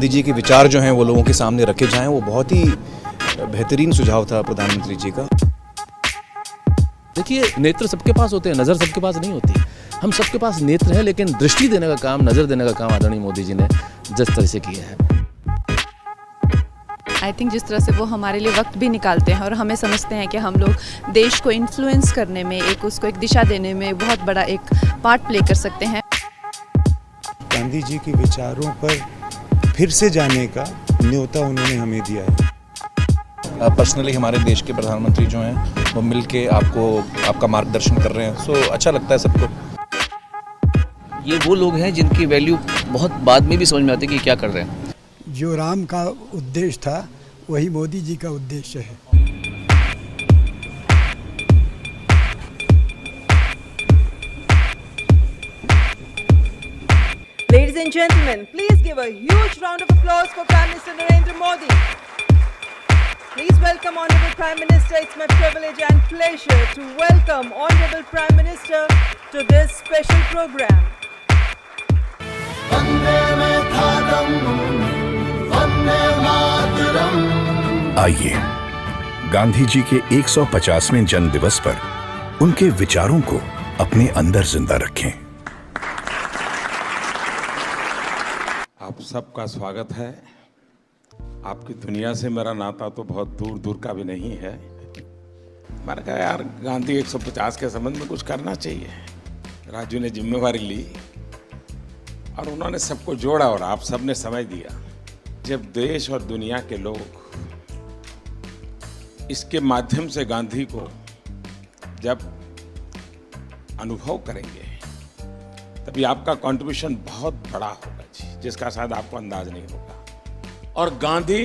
गांधी जी के विचार जो हैं वो लोगों के सामने रखे जाएं, वो बहुत ही बेहतरीन सुझाव था प्रधानमंत्री जी का। देखिए, नेत्र सबके पास होते हैं, नज़र सबके पास नहीं होती। हम सबके पास नेत्र है, लेकिन दृष्टि देने का काम, नज़र देने का काम आदरणीय मोदी जी ने जिस तरह से किया है, आई थिंक जिस तरह से वो हमारे लिए वक्त भी निकालते हैं और हमें समझते हैं कि हम लोग देश को इन्फ्लुएंस करने में, उसको एक दिशा देने में बहुत बड़ा एक पार्ट प्ले कर सकते हैं। गांधी जी के विचारों पर फिर से जाने का न्योता उन्होंने हमें दिया है। पर्सनली हमारे देश के प्रधानमंत्री जो हैं वो मिल के आपका मार्गदर्शन कर रहे हैं, सो अच्छा लगता है सबको। ये वो लोग हैं जिनकी वैल्यू बहुत बाद में भी समझ में आती है कि क्या कर रहे हैं। जो राम का उद्देश्य था वही मोदी जी का उद्देश्य है। Ladies and gentlemen, please give a huge round of applause for Prime Minister Narendra Modi. Please welcome Honorable Prime Minister. It's my privilege and pleasure to welcome Honorable Prime Minister to this special program. आइए गांधी जी के 150वें जन्म दिवस पर उनके विचारों को अपने अंदर जिंदा रखें। आप सबका स्वागत है। आपकी दुनिया से मेरा नाता तो बहुत दूर दूर का भी नहीं है। मैंने कहा यार गांधी 150 के संबंध में कुछ करना चाहिए। राजू ने जिम्मेवारी ली और उन्होंने सबको जोड़ा और आप सबने समझ दिया। जब देश और दुनिया के लोग इसके माध्यम से गांधी को जब अनुभव करेंगे तभी आपका कंट्रीब्यूशन बहुत बड़ा होगा जी, जिसका शायद आपको अंदाज नहीं होगा। और गांधी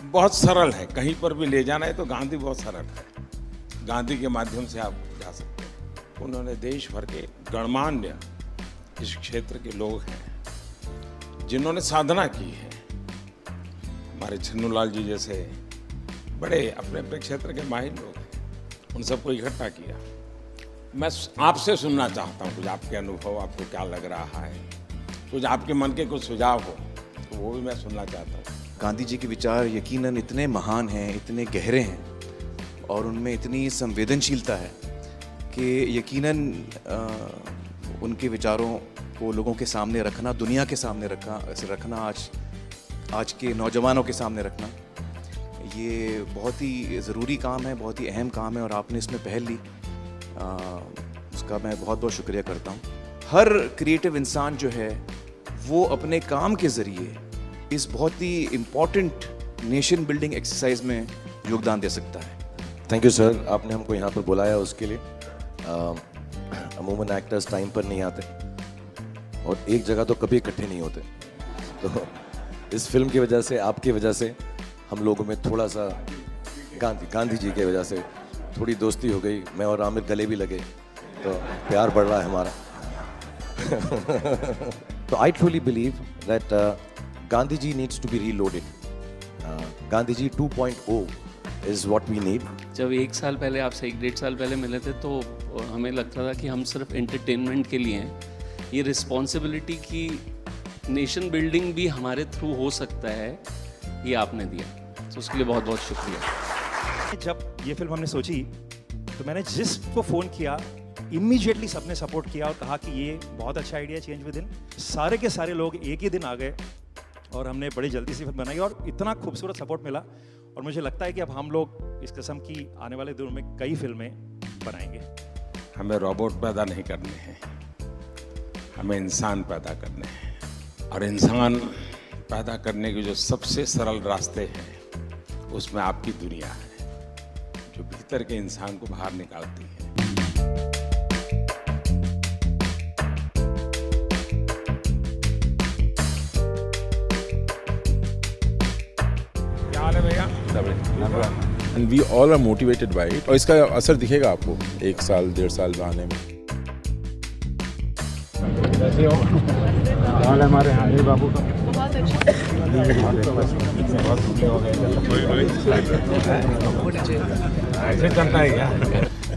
बहुत सरल है, कहीं पर भी ले जाना है तो गांधी बहुत सरल है। गांधी के माध्यम से आप जा सकते हैं। उन्होंने देश भर के गणमान्य इस क्षेत्र के लोग हैं जिन्होंने साधना की है। हमारे छन्नूलाल जी जैसे बड़े अपने अपने क्षेत्र के माहिर लोग हैं, उन सबको इकट्ठा किया। मैं आपसे सुनना चाहता हूँ कुछ आपके अनुभव, आपको क्या लग रहा है, कुछ आपके मन के कुछ सुझाव हो तो वो भी मैं सुनना चाहता हूँ। गांधी जी के विचार यकीनन इतने महान हैं, इतने गहरे हैं और उनमें इतनी संवेदनशीलता है कि यकीनन उनके विचारों को लोगों के सामने रखना, दुनिया के सामने रखना, आज के नौजवानों के सामने रखना, ये बहुत ही ज़रूरी काम है, बहुत ही अहम काम है और आपने इसमें पहल ली, उसका मैं बहुत बहुत शुक्रिया करता हूँ। हर क्रिएटिव इंसान जो है वो अपने काम के ज़रिए इस बहुत ही इम्पॉर्टेंट नेशन बिल्डिंग एक्सरसाइज में योगदान दे सकता है। थैंक यू सर, आपने हमको यहाँ पर बुलाया उसके लिए। अमूमन एक्टर्स टाइम पर नहीं आते और एक जगह तो कभी इकट्ठे नहीं होते, तो इस फिल्म की वजह से, आपकी वजह से हम लोगों में थोड़ा सा गांधी जी की वजह से थोड़ी दोस्ती हो गई। मैं और आमिर गले भी लगे, तो प्यार बढ़ रहा है हमारा। तो I truly believe that Gandhi ji needs to be reloaded. Gandhi ji 2.0 is what we need. जब 1 साल पहले, आपसे 1-1.5 साल पहले मिले थे तो हमें लगता था कि हम सिर्फ एंटरटेनमेंट के लिए हैं। ये रिस्पॉन्सिबिलिटी की नेशन बिल्डिंग भी हमारे थ्रू हो सकता है, ये आपने दिया, तो उसके लिए बहुत बहुत शुक्रिया। जब ये फिल्म हमने सोची तो मैंने जिसको फ़ोन किया इमीडिएटली सबने सपोर्ट किया और कहा कि ये बहुत अच्छा आइडिया, चेंज विद इन। सारे के सारे लोग एक ही दिन आ गए और हमने बड़ी जल्दी से फिल्म बनाई और इतना खूबसूरत सपोर्ट मिला। और मुझे लगता है कि अब हम लोग इस किस्म की आने वाले दिनों में कई फिल्में बनाएंगे। हमें रोबोट पैदा नहीं करने हैं, हमें इंसान पैदा करने हैं। और इंसान पैदा करने के जो सबसे सरल रास्ते हैं उसमें आपकी दुनिया है, जो भीतर के इंसान को बाहर निकालती है। क्या हाल है भैया? And we all are motivated by it. और इसका असर दिखेगा आपको 1 साल 1.5 साल आने में। कैसे हो? हाल हमारे हानि बाबू का बहुत अच्छा। ऐसे चलता है क्या?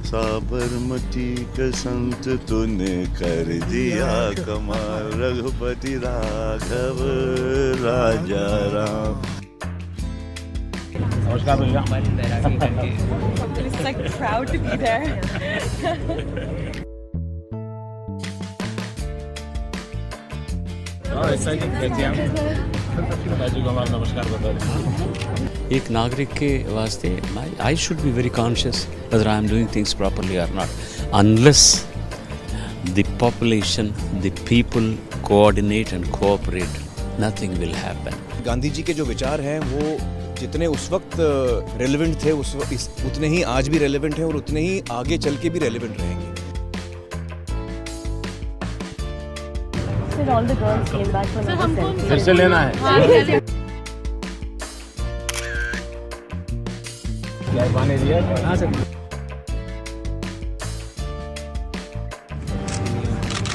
साबरमती का संत तूने कर दिया कमाल, रघुपति राघव राजा राम। नमस्कार भैया। It's like proud to be there. नमस्कार बता एक नागरिक के वास्ते I should be very conscious whether I am doing things properly or not. Unless the population, the people coordinate and cooperate, nothing will happen. Gandhi ji के जो विचार हैं वो जितने उस वक्त रेलेवेंट थे उतने ही आज भी रेलेवेंट हैं और उतने ही आगे चल के भी रेलेवेंट रहेंगे। All the girls came back for another selfie. फिर से लेना है। क्या पानी दिया? हाँ सर।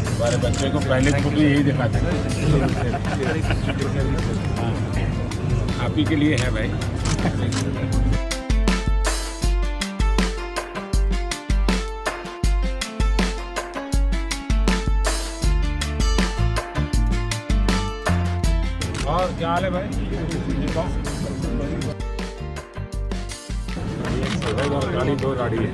हमारे बच्चे को पहले खुद यही दिखाते हैं। आप ही के लिए है भाई। और क्या हाल है भाई? गाड़ी दो गाड़ी है।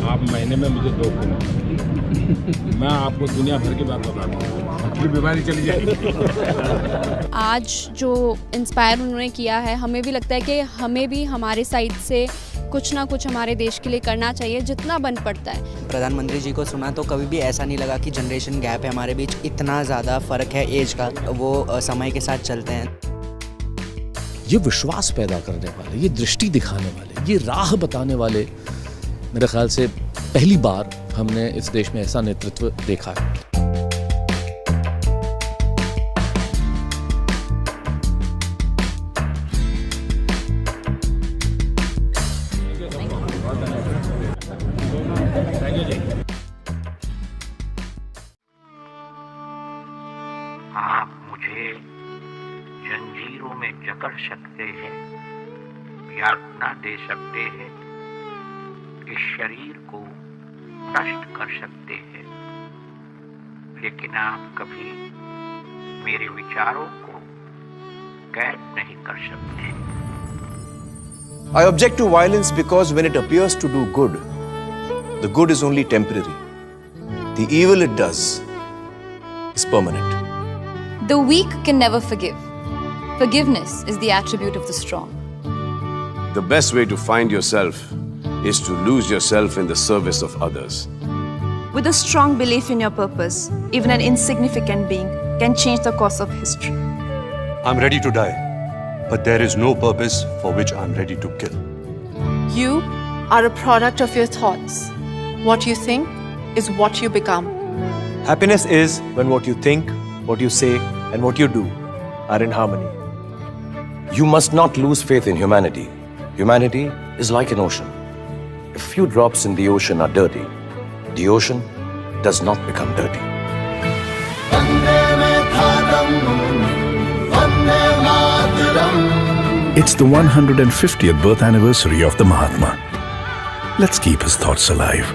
आप महीने में मुझे 2 दिन, मैं आपको दुनिया भर की बात बता दूँ, अपनी बीमारी चली जाएगी। आज जो इंस्पायर उन्होंने किया है, हमें भी लगता है कि हमें भी हमारे साइड से कुछ ना कुछ हमारे देश के लिए करना चाहिए, जितना बन पड़ता है। प्रधानमंत्री जी को सुना तो कभी भी ऐसा नहीं लगा कि जनरेशन गैप है हमारे बीच, इतना ज़्यादा फ़र्क है एज का, वो समय के साथ चलते हैं। ये विश्वास पैदा करने वाले, ये दृष्टि दिखाने वाले, ये राह बताने वाले, मेरे ख्याल से पहली बार हमने इस देश में ऐसा नेतृत्व देखा है। आप मुझे जंजीरों में जकड़ सकते हैं, यातना दे सकते हैं, इस शरीर को नष्ट कर सकते हैं, लेकिन आप कभी मेरे विचारों को कैद नहीं कर सकते। I object to violence because when it appears to do good, the good is only temporary. The evil it does is permanent. The weak can never forgive. Forgiveness is the attribute of the strong. The best way to find yourself is to lose yourself in the service of others. With a strong belief in your purpose, even an insignificant being can change the course of history. I'm ready to die, but there is no purpose for which I'm ready to kill. You are a product of your thoughts. What you think is what you become. Happiness is when what you think, what you say, and what you do are in harmony. You must not lose faith in humanity. Humanity is like an ocean. If few drops in the ocean are dirty, the ocean does not become dirty. It's the 150th birth anniversary of the Mahatma. Let's keep his thoughts alive.